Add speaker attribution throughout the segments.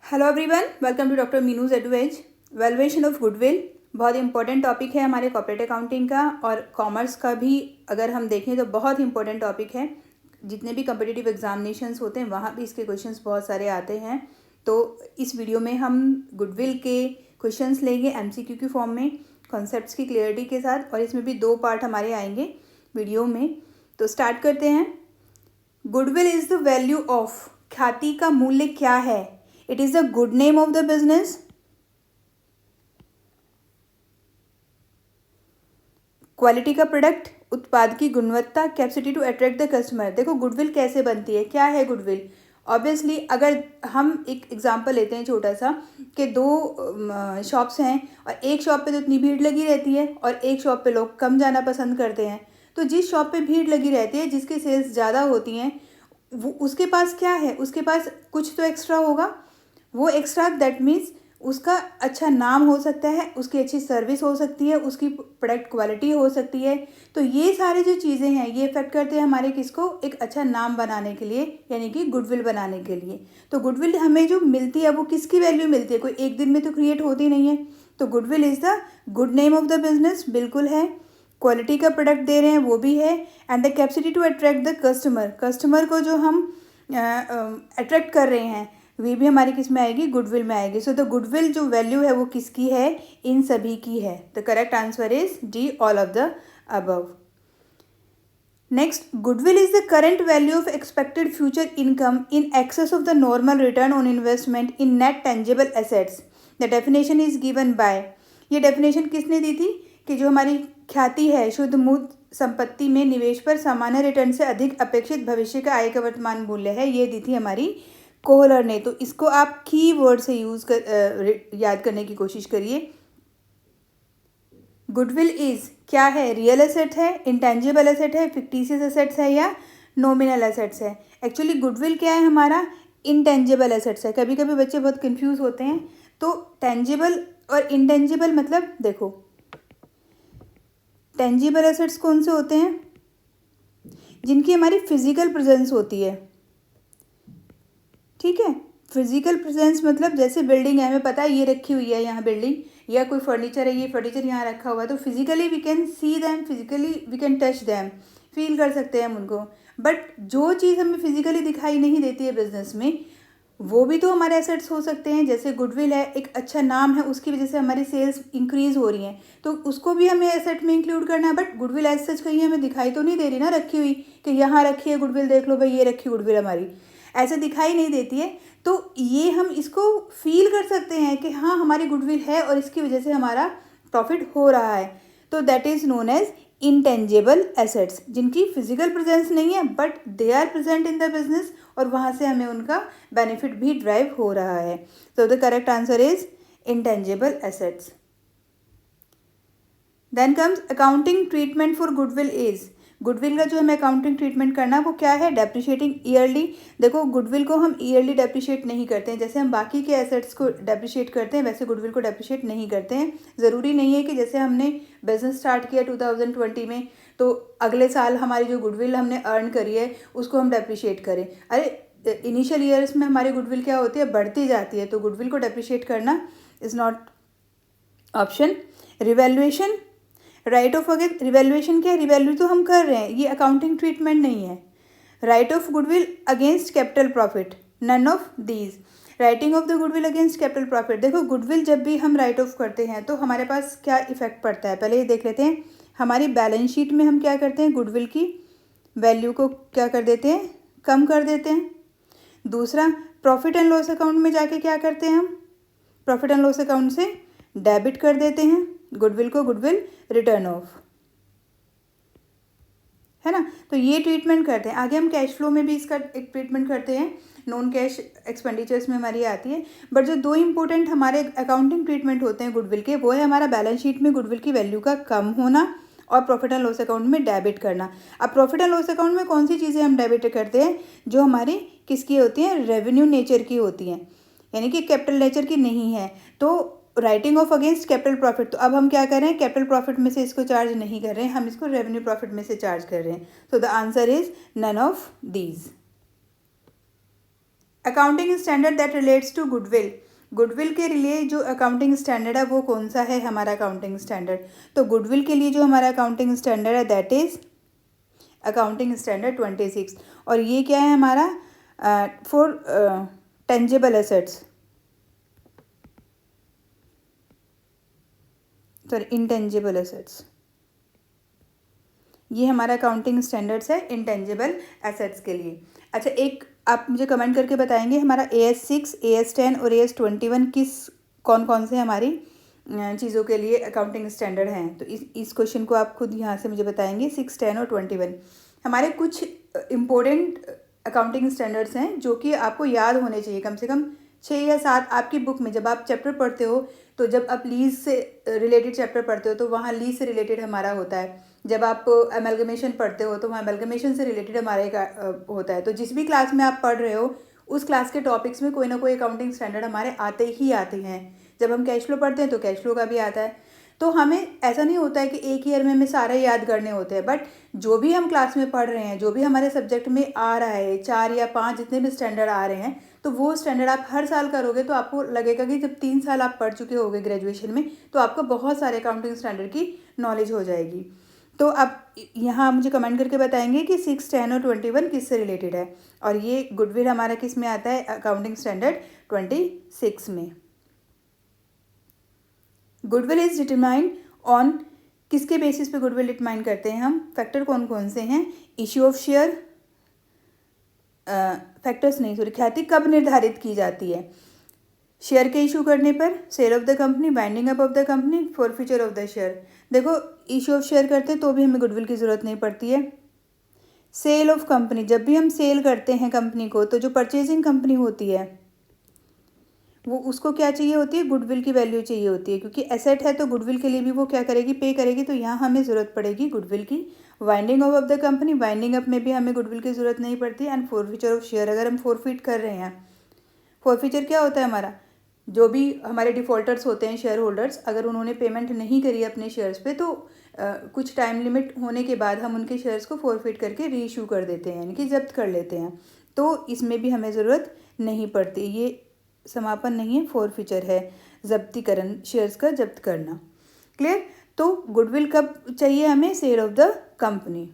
Speaker 1: Hello everyone, welcome to doctor Meenu's Edways. Valuation of goodwill बहुत important topic है हमारे corporate accounting का और कॉमर्स का भी। अगर हम देखें तो बहुत इंपॉर्टेंट टॉपिक है। जितने भी कम्पिटिटिव एग्जामिनेशंस होते हैं वहाँ भी इसके क्वेश्चंस बहुत सारे आते हैं। तो इस वीडियो में हम गुडविल के क्वेश्चंस लेंगे एमसीक्यू की फॉर्म में, कॉन्सेप्ट्स की क्लियरिटी के साथ, और इसमें भी 2 पार्ट हमारे आएंगे वीडियो में। तो स्टार्ट करते हैं। Goodwill is the value of, ख्याति का मूल्य क्या है। It is the good name of the business, quality का प्रोडक्ट, उत्पाद की गुणवत्ता, capacity to attract the customer. देखो गुडविल कैसे बनती है, क्या है गुडविल। ऑब्वियसली अगर हम एक एग्जांपल लेते हैं छोटा सा कि 2 शॉप्स हैं और एक शॉप पे तो इतनी भीड़ लगी रहती है और एक शॉप पे लोग कम जाना पसंद करते हैं। तो जिस शॉप पे भीड़ लगी रहती है, जिसकी सेल्स ज़्यादा होती हैं, वो उसके पास क्या है, उसके पास कुछ तो एक्स्ट्रा होगा। वो एक्स्ट्रा दैट मीन्स उसका अच्छा नाम हो सकता है, उसकी अच्छी सर्विस हो सकती है, उसकी प्रोडक्ट क्वालिटी हो सकती है। तो ये सारी जो चीज़ें हैं ये इफेक्ट करते हैं हमारे किसको, एक अच्छा नाम बनाने के लिए, यानी कि गुडविल बनाने के लिए। तो गुडविल हमें जो मिलती है वो किसकी वैल्यू मिलती है, कोई एक दिन में तो क्रिएट होती नहीं है। तो goodwill is the good name of the business, बिल्कुल है। क्वालिटी का प्रोडक्ट दे रहे हैं वो भी है। And the capacity to attract the customer, customer को जो हम अट्रैक्ट कर रहे हैं वे भी हमारी किस में आएगी, गुडविल में आएगी। सो द गुडविल जो वैल्यू है वो किसकी है, इन सभी की है। The correct answer is D, all of the above. Next, goodwill is the current value of expected future income in excess of the normal return on investment in net tangible assets. The definition is given by, ये definition किसने दी थी कि जो हमारी ख्याति है शुद्ध मूर्त संपत्ति में निवेश पर सामान्य रिटर्न से अधिक अपेक्षित भविष्य का आय का वर्तमान मूल्य है, ये दी थी हमारी कोहलर ने। तो इसको आप की वर्ड से याद करने की कोशिश करिए। गुडविल इज क्या है, रियल एसेट है, इंटेंजिबल एसेट है, फिक्टिशियस एसेट्स है या नॉमिनल एसेट्स है। एक्चुअली गुडविल क्या है हमारा, इंटेंजिबल एसेट्स है। कभी कभी बच्चे बहुत कंफ्यूज होते हैं। तो टेंजिबल और इंटेंजिबल मतलब, देखो टेंजिबल एसेट्स कौन से होते हैं, जिनकी हमारी फिजिकल प्रेजेंस होती है। ठीक है, फिजिकल प्रेजेंस मतलब जैसे बिल्डिंग है, हमें पता है ये रखी हुई है यहाँ बिल्डिंग, या कोई फर्नीचर है, ये फर्नीचर यहाँ रखा हुआ है। तो physically we can see them, physically we can touch them, feel कर सकते हैं हम उनको। बट जो चीज़ हमें फिजिकली दिखाई नहीं देती है बिजनेस में, वो भी तो हमारे एसेट्स हो सकते हैं। जैसे गुडविल है, एक अच्छा नाम है, उसकी वजह से हमारी सेल्स इंक्रीज हो रही हैं, तो उसको भी हमें एसेट में इंक्लूड करना है। बट गुडविल एज सच कहीं हमें दिखाई तो नहीं दे रही ना रखी हुई, कि यहाँ रखी है गुडविल, देख लो भाई ये रखी गुडविल हमारी, ऐसे दिखाई नहीं देती है। तो ये हम इसको फील कर सकते हैं कि हाँ हमारी गुडविल है और इसकी वजह से हमारा प्रॉफिट हो रहा है। तो that is known as intangible assets, जिनकी फिजिकल प्रेजेंस नहीं है but they are present in the business, और वहाँ से हमें उनका बेनिफिट भी ड्राइव हो रहा है। तो the correct answer is intangible assets. Then comes accounting treatment for goodwill is, goodwill का जो हमें अकाउंटिंग ट्रीटमेंट करना है वो क्या है, डेप्रिशिएटिंग ईयरली। देखो गुडविल को हम ईयरली डेप्रिशिएट नहीं करते हैं, जैसे हम बाकी के एसेट्स को डेप्रिशिएट करते हैं वैसे गुडविल को डेप्रिशिएट नहीं करते हैं। ज़रूरी नहीं है कि जैसे हमने बिजनेस स्टार्ट किया 2020 में, तो अगले साल हमारी जो गुडविल हमने अर्न करी है उसको हम डेप्रिशिएट करें। अरे इनिशियल ईयर्स में हमारी गुडविल क्या होती है, बढ़ती जाती है। तो गुडविल को डेप्रिशिएट करना is not option. Revaluation, right of against revaluation क्या है, रिवैल्यू तो हम कर रहे हैं, ये अकाउंटिंग ट्रीटमेंट नहीं है। Write off goodwill against capital profit, none of these. Writing off the goodwill against capital profit, देखो गुडविल जब भी हम राइट ऑफ करते हैं तो हमारे पास क्या इफेक्ट पड़ता है, पहले ये देख लेते हैं। हमारी बैलेंस शीट में हम क्या करते हैं, गुडविल की वैल्यू को क्या कर देते हैं, कम कर देते हैं। दूसरा, प्रॉफिट एंड लॉस अकाउंट में जाके क्या करते हैं हम, प्रॉफिट एंड लॉस अकाउंट से डेबिट कर देते हैं गुडविल को, गुडविल रिटर्न ऑफ, है ना। तो ये ट्रीटमेंट करते हैं। आगे हम कैश फ्लो में भी इसका एक ट्रीटमेंट करते हैं, नॉन कैश एक्सपेंडिचर्स में हमारी आती है। बट जो 2 इंपॉर्टेंट हमारे अकाउंटिंग ट्रीटमेंट होते हैं गुडविल के, वो है हमारा बैलेंस शीट में गुडविल की वैल्यू का कम होना और प्रॉफिट एंड लॉस अकाउंट में डेबिट करना। अब प्रॉफिट एंड लॉस अकाउंट में कौन सी चीज़ें हम डेबिट करते हैं, जो हमारी किसकी होती हैं, रेवेन्यू नेचर की होती हैं, यानी कि कैपिटल नेचर की नहीं है। तो writing of against capital profit, तो अब हम क्या कर रहे हैं, कैपिटल प्रॉफिट में से इसको चार्ज नहीं कर रहे हैं, हम इसको रेवेन्यू प्रॉफिट में से चार्ज कर रहे हैं। So the answer is none of these. Accounting standard that relates to goodwill, goodwill के लिए जो अकाउंटिंग स्टैंडर्ड है वो कौन सा है हमारा अकाउंटिंग स्टैंडर्ड। तो गुडविल के लिए जो हमारा अकाउंटिंग स्टैंडर्ड है दैट इज अकाउंटिंग स्टैंडर्ड 26। और ये क्या है हमारा for tangible assets, sorry intangible assets, ये हमारा अकाउंटिंग स्टैंडर्ड्स है इंटेंजिबल एसेट्स के लिए। अच्छा, एक आप मुझे कमेंट करके बताएंगे हमारा AS6, AS10 और AS21 कौन कौन से हमारी चीज़ों के लिए अकाउंटिंग स्टैंडर्ड हैं। तो इस क्वेश्चन को आप खुद यहाँ से मुझे बताएंगे। 6, 10 और 21 हमारे कुछ इम्पोर्टेंट अकाउंटिंग स्टैंडर्ड्स हैं जो कि आपको याद होने चाहिए, कम से कम 6 या 7 आपकी बुक में। जब आप चैप्टर पढ़ते हो तो जब आप लीज से रिलेटेड चैप्टर पढ़ते हो तो वहाँ लीज से रिलेटेड हमारा होता है। जब आप एमलगमेशन पढ़ते हो तो वहाँ एमलगमेशन से रिलेटेड हमारे होता है। तो जिस भी क्लास में आप पढ़ रहे हो उस क्लास के टॉपिक्स में कोई ना कोई अकाउंटिंग स्टैंडर्ड हमारे आते ही आते हैं। जब हम कैश फ्लो पढ़ते हैं तो कैश फ्लो का भी आता है। तो हमें ऐसा नहीं होता है कि एक ईयर में हमें सारे याद करने होते हैं, बट जो भी हम क्लास में पढ़ रहे हैं, जो भी हमारे सब्जेक्ट में आ रहा है, 4 या 5 जितने भी स्टैंडर्ड आ रहे हैं, तो वो स्टैंडर्ड आप हर साल करोगे तो आपको लगेगा कि जब 3 साल आप पढ़ चुके होगे ग्रेजुएशन में तो आपको बहुत सारे अकाउंटिंग स्टैंडर्ड की नॉलेज हो जाएगी। तो आप यहाँ मुझे कमेंट करके बताएंगे कि 6, 10 और 21 किससे रिलेटेड है। और ये गुडविल हमारा किस में आता है, अकाउंटिंग स्टैंडर्ड 26 में। गुडविल इज डिटरमाइंड ऑन, किसके बेसिस पे गुडविल डिटरमाइन करते हैं हम, फैक्टर कौन कौन से हैं, इश्यू ऑफ शेयर, फैक्टर्स नहीं सॉरी, ख्याति कब निर्धारित की जाती है, शेयर के इशू करने पर, sale of the company, winding up of the company, forfeiture of the share. देखो इशू ऑफ शेयर करते हैं तो भी हमें गुडविल की ज़रूरत नहीं पड़ती है। सेल ऑफ कंपनी, जब भी हम सेल करते हैं कंपनी को तो जो परचेजिंग कंपनी होती है वो उसको क्या चाहिए होती है, गुडविल की वैल्यू चाहिए होती है, क्योंकि एसेट है तो गुडविल के लिए भी वो क्या करेगी, पे करेगी। तो यहाँ हमें ज़रूरत पड़ेगी गुडविल की। Winding of the company, winding up में भी हमें गुडविल की ज़रूरत नहीं पड़ती। एंड फॉरफीचर ऑफ शेयर, अगर हम फॉरफीट कर रहे हैं, फॉरफीचर क्या होता है हमारा, जो भी हमारे डिफ़ॉल्टर्स होते हैं शेयर होल्डर्स, अगर उन्होंने पेमेंट नहीं करी अपने शेयर्स पे तो कुछ टाइम लिमिट होने के बाद हम उनके शेयर्स को फॉरफिट करके री इशू कर देते हैं, यानी कि जब्त कर लेते हैं। तो इसमें भी हमें ज़रूरत नहीं पड़ती, ये समापन नहीं है, फॉरफीचर है, जब्तीकरण, शेयर्स का जब्त करना। क्लियर। तो गुडविल कब चाहिए हमें, sale of the company.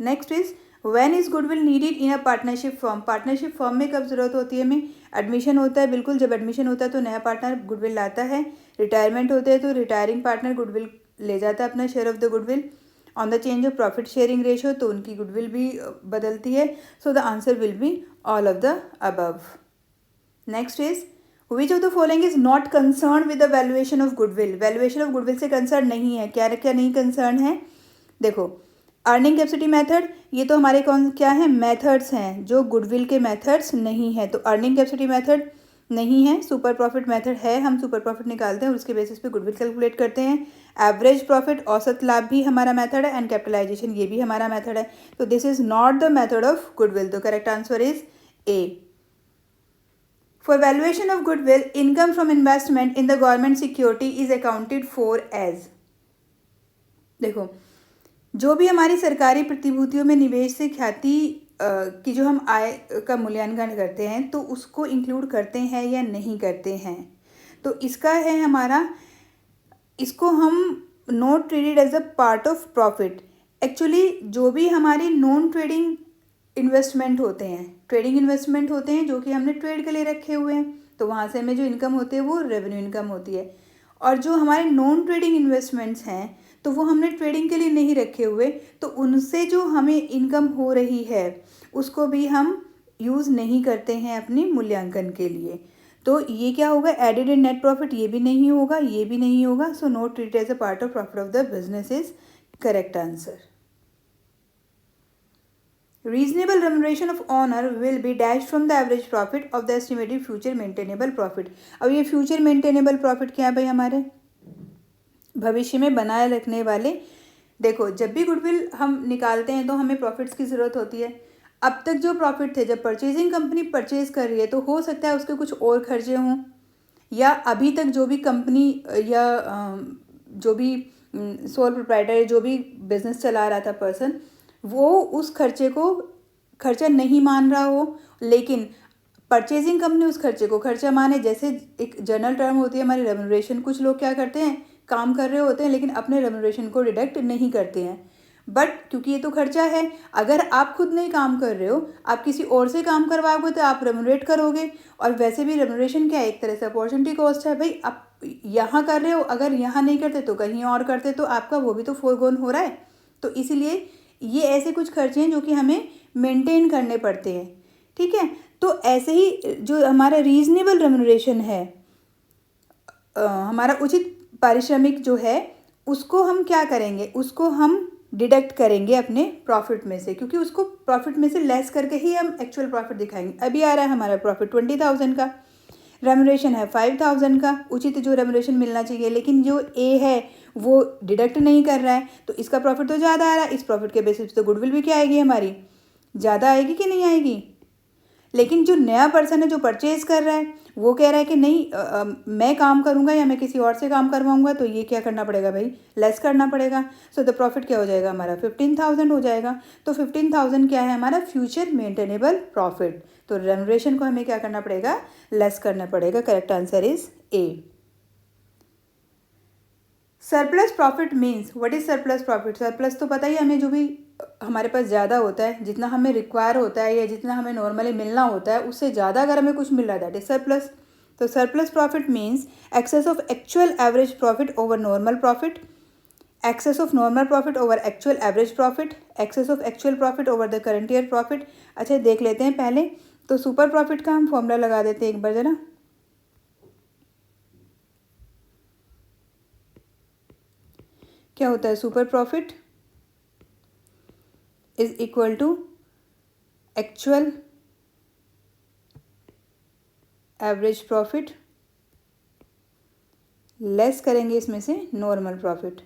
Speaker 1: Next is when is goodwill needed in a partnership form, partnership form में कब जरूरत होती है हमें, एडमिशन होता है, बिल्कुल जब एडमिशन होता है तो नया पार्टनर गुडविल लाता है, रिटायरमेंट होते हैं तो रिटायरिंग पार्टनर गुडविल ले जाता है अपना share of the goodwill, on the change of profit sharing ratio तो उनकी गुडविल भी बदलती है। सो the answer will be all of the above. Next is which of the following is not concern with the valuation of goodwill, valuation of goodwill से concern नहीं है, क्या क्या नहीं कंसर्न है। देखो अर्निंग कैपेसिटी मेथड, ये तो हमारे कौन क्या है, मेथड्स हैं जो गुडविल के मेथड्स नहीं है। तो अर्निंग कैपेसिटी मेथड नहीं है, सुपर प्रॉफिट मेथड है, हम सुपर प्रॉफिट निकालते हैं और उसके बेसिस पे गुडविल कैलकुलेट करते हैं। एवरेज प्रॉफिट, औसत लाभ भी हमारा मेथड है, एंड कैपिटलाइजेशन ये भी हमारा मेथड है। तो this is not the method of goodwill, तो correct answer is A. For valuation of goodwill, income from investment in the government security is accounted for as, देखो जो भी हमारी सरकारी प्रतिभूतियों में निवेश से ख्याति की जो हम आय का मूल्यांकन करते हैं तो उसको इंक्लूड करते हैं या नहीं करते हैं। तो इसका है हमारा, इसको हम not traded as a part of profit. Actually जो भी हमारी नॉन ट्रेडिंग इन्वेस्टमेंट होते हैं, ट्रेडिंग इन्वेस्टमेंट होते हैं जो कि हमने ट्रेड के लिए रखे हुए हैं, तो वहाँ से हमें जो इनकम होती है वो रेवेन्यू इनकम होती है। और जो हमारे नॉन ट्रेडिंग इन्वेस्टमेंट्स हैं तो वो हमने ट्रेडिंग के लिए नहीं रखे हुए, तो उनसे जो हमें इनकम हो रही है उसको भी हम यूज़ नहीं करते हैं अपनी मूल्यांकन के लिए। तो ये क्या होगा, एडेड इन नेट प्रॉफिट, ये भी नहीं होगा, ये भी नहीं होगा। So not treated as a part of profit of the business is correct answer. Reasonable remuneration of owner will be dashed from the average profit of the estimated future maintainable profit। अब ये future maintainable profit क्या है भाई, हमारे भविष्य में बनाए रखने वाले। देखो जब भी गुडविल हम निकालते हैं तो हमें प्रॉफिट्स की ज़रूरत होती है। अब तक जो प्रॉफिट थे, जब परचेजिंग कंपनी परचेज कर रही है तो हो सकता है उसके कुछ और खर्चे हों, या अभी तक जो भी कंपनी या जो भी सोल प्रोप्राइटर, जो भी बिजनेस चला रहा था पर्सन, वो उस खर्चे को खर्चा नहीं मान रहा हो, लेकिन परचेजिंग कंपनी उस खर्चे को खर्चा माने, जैसे एक जनरल टर्म होती है हमारी रेम्यूनरेशन। कुछ लोग क्या करते हैं, काम कर रहे होते हैं लेकिन अपने रेम्यूनरेशन को डिडक्ट नहीं करते हैं, बट क्योंकि ये तो खर्चा है, अगर आप खुद नहीं काम कर रहे हो, आप किसी और से काम करवाओगे तो आप रेम्यूनरेट करोगे। और वैसे भी रेम्यूनरेशन क्या है, एक तरह से अपॉर्चुनिटी कॉस्ट है। भाई आप यहाँ कर रहे हो, अगर यहाँ नहीं करते तो कहीं और करते तो आपका वो भी तो फोरगोन हो रहा है। तो इसीलिए ये ऐसे कुछ खर्चे हैं जो कि हमें मेंटेन करने पड़ते हैं, ठीक है। तो ऐसे ही जो हमारा रीजनेबल रेम्यूनरेशन है, हमारा उचित पारिश्रमिक जो है, उसको हम क्या करेंगे, उसको हम डिडक्ट करेंगे अपने प्रॉफिट में से, क्योंकि उसको प्रॉफिट में से लेस करके ही हम एक्चुअल प्रॉफिट दिखाएंगे। अभी आ रहा है हमारा प्रॉफिट 20,000 का, रेम्यूनरेशन है 5,000 का, उचित जो रेम्यूनरेशन मिलना चाहिए, लेकिन जो ए है वो डिडक्ट नहीं कर रहा है, तो इसका प्रॉफिट तो ज़्यादा आ रहा है। इस प्रॉफिट के बेसिस तो गुडविल भी क्या आएगी हमारी, ज़्यादा आएगी कि नहीं आएगी। लेकिन जो नया पर्सन है जो परचेज कर रहा है वो कह रहा है कि नहीं मैं काम करूंगा या मैं किसी और से काम करवाऊंगा, तो ये क्या करना पड़ेगा भाई, लेस करना पड़ेगा। सो द प्रॉफिट क्या हो जाएगा हमारा, 15,000 हो जाएगा। तो 15,000 क्या है हमारा फ्यूचर मेंटेनेबल प्रॉफिट। तो रेम्यूनरेशन को हमें क्या करना पड़ेगा, लेस करना पड़ेगा। Correct answer is A. Surplus profit means, what is surplus profit. Surplus तो पता ही हमें, जो भी हमारे पास ज़्यादा होता है, जितना हमें रिक्वायर होता है या जितना हमें नॉर्मली मिलना होता है उससे ज़्यादा अगर हमें कुछ मिल रहा है, दैट इज सरप्लस। तो surplus profit means excess of actual average profit over normal profit, excess of normal profit over actual average profit, excess of actual profit over the current year profit. अच्छा देख लेते हैं पहले, तो super profit का हम formula लगा देते हैं एक बार जरा। क्या होता है, super profit is equal to actual average profit less करेंगे इसमें से नॉर्मल प्रॉफिट।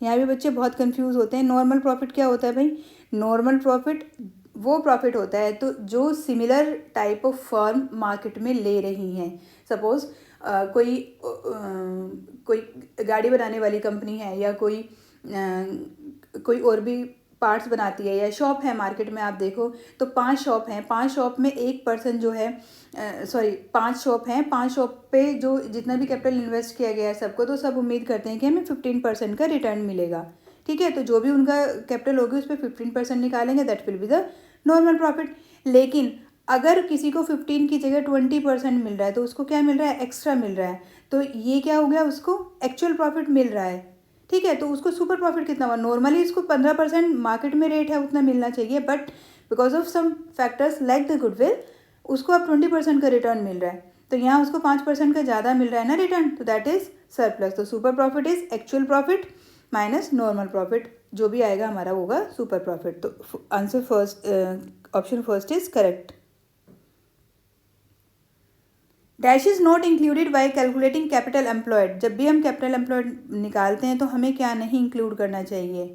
Speaker 1: यहाँ भी बच्चे बहुत कंफ्यूज होते हैं। नॉर्मल प्रॉफिट क्या होता है भाई, नॉर्मल प्रॉफिट वो प्रॉफिट होता है तो जो similar type of firm market में ले रही हैं। सपोज कोई गाड़ी बनाने वाली कंपनी है, या कोई और भी पार्ट्स बनाती है, या शॉप है मार्केट में। आप देखो तो 5 शॉप हैं, 5 शॉप में एक पर्सन जो है 5 शॉप हैं, 5 शॉप पे जो जितना भी कैपिटल इन्वेस्ट किया गया है सबको, तो सब उम्मीद करते हैं कि हमें 15% का रिटर्न मिलेगा, ठीक है। तो जो भी उनका कैपिटल होगी उस पर 15% निकालेंगे, that will be the normal profit. लेकिन अगर किसी को 15 की जगह 20% मिल रहा है तो उसको क्या मिल रहा है, एक्स्ट्रा मिल रहा है, तो ये क्या हो गया, उसको एक्चुअल प्रॉफिट मिल रहा है, ठीक है। तो उसको सुपर प्रॉफिट कितना हुआ, नॉर्मली इसको 15% मार्केट में रेट है उतना मिलना चाहिए, but because of some factors like the goodwill उसको अब 20% का रिटर्न मिल रहा है, तो यहाँ उसको 5% का ज़्यादा मिल रहा है ना रिटर्न, तो दैट इज सरप्लस। तो super profit is actual profit minus normal profit, जो भी आएगा हमारा होगा सुपर प्रॉफिट। तो answer first, option first is correct. Dash is not included bye calculating capital employed. जब भी हम कैपिटल एम्प्लॉयड निकालते हैं तो हमें क्या नहीं इंक्लूड करना चाहिए,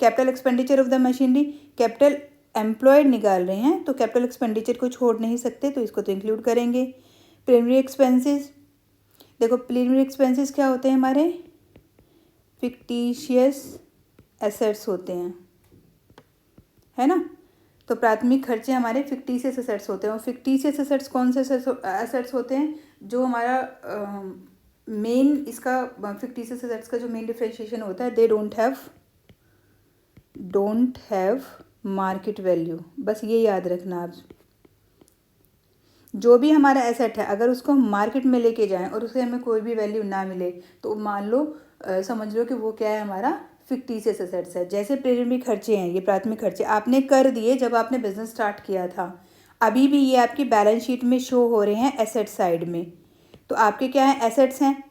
Speaker 1: capital expenditure of the machinery. Capital employed निकाल रहे हैं तो कैपिटल एक्सपेंडिचर को छोड़ नहीं सकते, तो इसको तो इंक्लूड करेंगे। प्रीलिमिनरी एक्सपेंसेस, देखो प्रीलिमिनरी एक्सपेंसेस क्या होते हैं हमारे, फिक्टिशियस एसेट्स होते हैं, है ना। तो प्राथमिक खर्चे हमारे फिक्टिशियस एसेट्स होते हैं। और फिक्टिशियस एसेट्स कौन से एसेट्स होते हैं, जो हमारा मेन इसका फिक्टिशियस एसेट्स का जो मेन डिफरेंशिएशन होता है, they don't have market value. बस ये याद रखना आप, जो भी हमारा एसेट है अगर उसको हम मार्केट में लेके जाएं और उसे हमें कोई भी वैल्यू ना मिले, तो मान लो समझ लो कि वो क्या है, हमारा फिक्टिशियस एसेट्स है। जैसे प्रीलिमिनरी खर्चे हैं, ये प्राथमिक खर्चे आपने कर दिए जब आपने बिजनेस स्टार्ट किया था, अभी भी ये आपकी बैलेंस शीट में शो हो रहे हैं एसेट साइड में, तो आपके क्या है, एसेट्स हैं,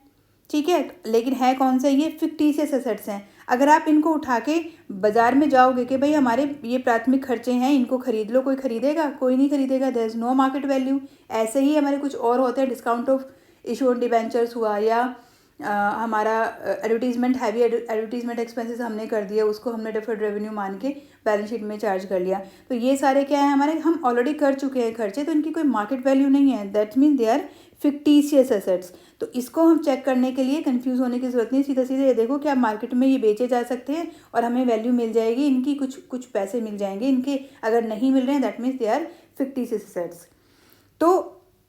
Speaker 1: ठीक है। लेकिन है कौन सा, ये फिक्टिशियस एसेट्स हैं। अगर आप इनको उठा के बाजार में जाओगे कि भाई हमारे ये प्राथमिक खर्चे हैं, इनको खरीद लो, कोई खरीदेगा, कोई नहीं खरीदेगा, there is no market value. ऐसे ही हमारे कुछ और होते हैं, discount of issue on debentures हुआ, या हमारा एडवर्टीजमेंट, हैवी एडवर्टीजमेंट एक्सपेंसेस हमने कर दिया, उसको हमने डिफर्ड रेवेन्यू मान के बैलेंस शीट में चार्ज कर लिया। तो ये सारे क्या है हमारे, हम ऑलरेडी कर चुके हैं खर्चे, तो इनकी कोई मार्केट वैल्यू नहीं है, that mean they are fictitious assets. तो इसको हम चेक करने के लिए कंफ्यूज होने की जरूरत नहीं, सीधा सीधे ये देखो कि आप मार्केट में ये बेचे जा सकते हैं और हमें वैल्यू मिल जाएगी, इनकी कुछ पैसे मिल जाएंगे, इनके अगर नहीं मिल रहे हैं that means they are fictitious assets. तो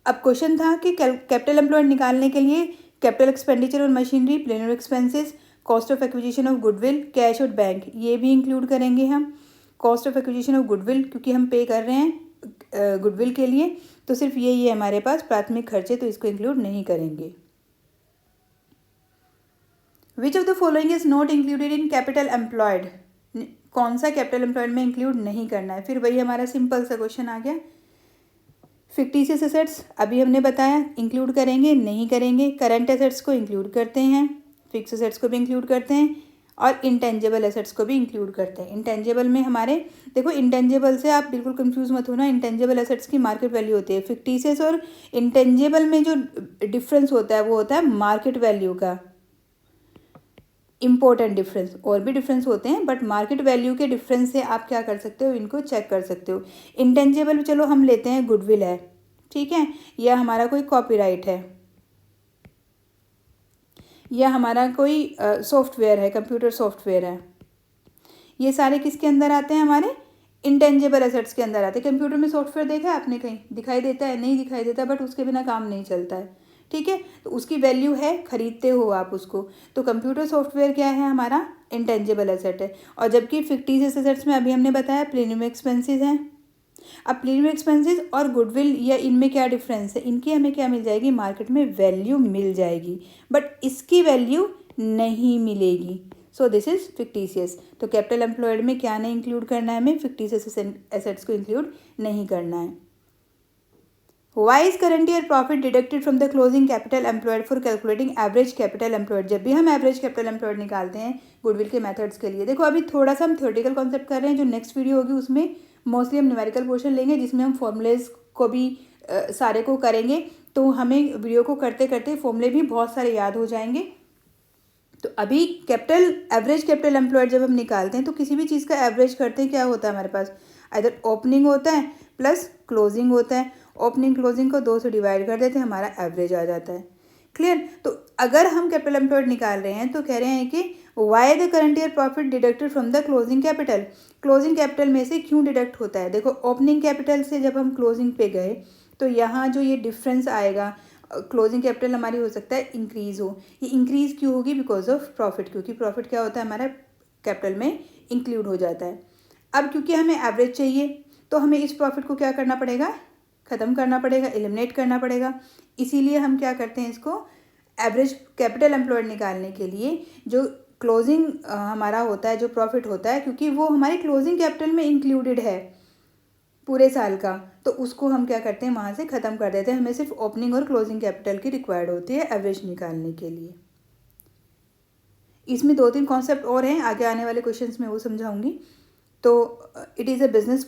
Speaker 1: अब क्वेश्चन था कि कैपिटल एम्प्लॉयड निकालने के लिए कैपिटल एक्सपेंडिचर और machinery, planar expenses, cost of acquisition of goodwill, cash और बैंक, ये भी इंक्लूड करेंगे हम। Cost of acquisition of goodwill क्योंकि हम पे कर रहे हैं गुडविल के लिए, तो सिर्फ ये हमारे पास प्राथमिक खर्चे, तो इसको इंक्लूड नहीं करेंगे। विच of the following is not included in capital employed, कौन सा कैपिटल एम्प्लॉयड में इंक्लूड नहीं करना है। फिर वही हमारा सिंपल सा क्वेश्चन आ गया। फिक्टिशियस एसेट्स अभी हमने बताया इंक्लूड करेंगे नहीं करेंगे, करंट एसेट्स को इंक्लूड करते हैं, फिक्स एसेट्स को भी इंक्लूड करते हैं, और इंटेंजिबल एसेट्स को भी इंक्लूड करते हैं। इंटेंजिबल में हमारे देखो, इंटेंजिबल से आप बिल्कुल कंफ्यूज मत होना, इंटेंजिबल एसेट्स की मार्केट वैल्यू होती है। फिक्टिशियस और इंटेंजिबल में जो डिफरेंस होता है वो होता है मार्केट वैल्यू का, इंपॉर्टेंट डिफरेंस। और भी डिफरेंस होते हैं बट मार्केट वैल्यू के डिफरेंस से आप क्या कर सकते हो, इनको चेक कर सकते हो। इंटेंजिबल चलो हम लेते हैं गुडविल है, ठीक है, या हमारा कोई कॉपीराइट है, या हमारा कोई सॉफ्टवेयर है, कंप्यूटर सॉफ्टवेयर है, ये सारे किसके अंदर आते हैं, हमारे इंटेंजिबल एसेट्स के अंदर आते हैं। कंप्यूटर में सॉफ्टवेयर देखा है आपने, कहीं दिखाई देता है, नहीं दिखाई देता, बट उसके बिना काम नहीं चलता है, ठीक है, तो उसकी वैल्यू है, खरीदते हो आप उसको, तो कंप्यूटर सॉफ्टवेयर क्या है, हमारा इंटेंजिबल एसेट है। और जबकि फिक्टिशियस एसेट्स में अभी हमने बताया प्रीमियम एक्सपेंसेस हैं। अब प्रीमियम एक्सपेंसेस और गुडविल, या इनमें क्या डिफरेंस है, इनकी हमें क्या मिल जाएगी, मार्केट में वैल्यू मिल जाएगी, बट इसकी वैल्यू नहीं मिलेगी। So this is fictitious. तो कैपिटल एम्प्लॉयड में क्या नहीं इंक्लूड करना है, हमें फिक्टिशियस एसेट्स को इंक्लूड नहीं करना है। Why is current year profit deducted from the closing capital employed for calculating average capital employed. जब भी हम एवरेज कैपिटल एम्प्लॉयड निकालते हैं गुडविल के मेथड्स के लिए, देखो अभी थोड़ा सा हम थ्योरेटिकल कॉन्सेप्ट कर रहे हैं, जो नेक्स्ट वीडियो होगी उसमें मोस्टली हम न्यूमेरिकल पोर्शन लेंगे, जिसमें हम फॉर्मूलेज को भी सारे को करेंगे, तो हमें वीडियो को करते करते फॉर्मूले भी बहुत सारे याद हो जाएंगे। तो अभी एवरेज कैपिटल एम्प्लॉयड जब हम निकालते हैं तो किसी भी चीज़ का एवरेज करते हैं, क्या होता है हमारे पास, इधर ओपनिंग होता है प्लस क्लोजिंग होता है, ओपनिंग क्लोजिंग को 2 से डिवाइड कर देते हैं, हमारा एवरेज आ जाता है। क्लियर। तो अगर हम कैपिटल एम्प्लॉयड निकाल रहे हैं तो कह रहे हैं कि why the current year profit deducted from the closing capital, closing capital में से क्यों डिडक्ट होता है। देखो ओपनिंग कैपिटल से जब हम क्लोजिंग पे गए तो यहाँ जो ये डिफरेंस आएगा, क्लोजिंग कैपिटल हमारी हो सकता है इंक्रीज हो, ये इंक्रीज क्यों होगी, बिकॉज ऑफ प्रॉफिट, क्योंकि प्रॉफिट क्या होता है हमारा कैपिटल में इंक्लूड हो जाता है। अब क्योंकि हमें एवरेज चाहिए तो हमें इस प्रॉफिट को क्या करना पड़ेगा, ख़त्म करना पड़ेगा, एलिमिनेट करना पड़ेगा। इसीलिए हम क्या करते हैं, इसको एवरेज कैपिटल एम्प्लॉयड निकालने के लिए जो क्लोजिंग हमारा होता है, जो प्रॉफिट होता है, क्योंकि वो हमारे क्लोजिंग कैपिटल में इंक्लूडेड है पूरे साल का, तो उसको हम क्या करते हैं, वहाँ से ख़त्म कर देते हैं। हमें सिर्फ ओपनिंग और क्लोजिंग कैपिटल की रिक्वायर्ड होती है एवरेज निकालने के लिए। इसमें 2-3 कॉन्सेप्ट और हैं, आगे आने वाले क्वेश्चंस में वो समझाऊंगी। तो it is a business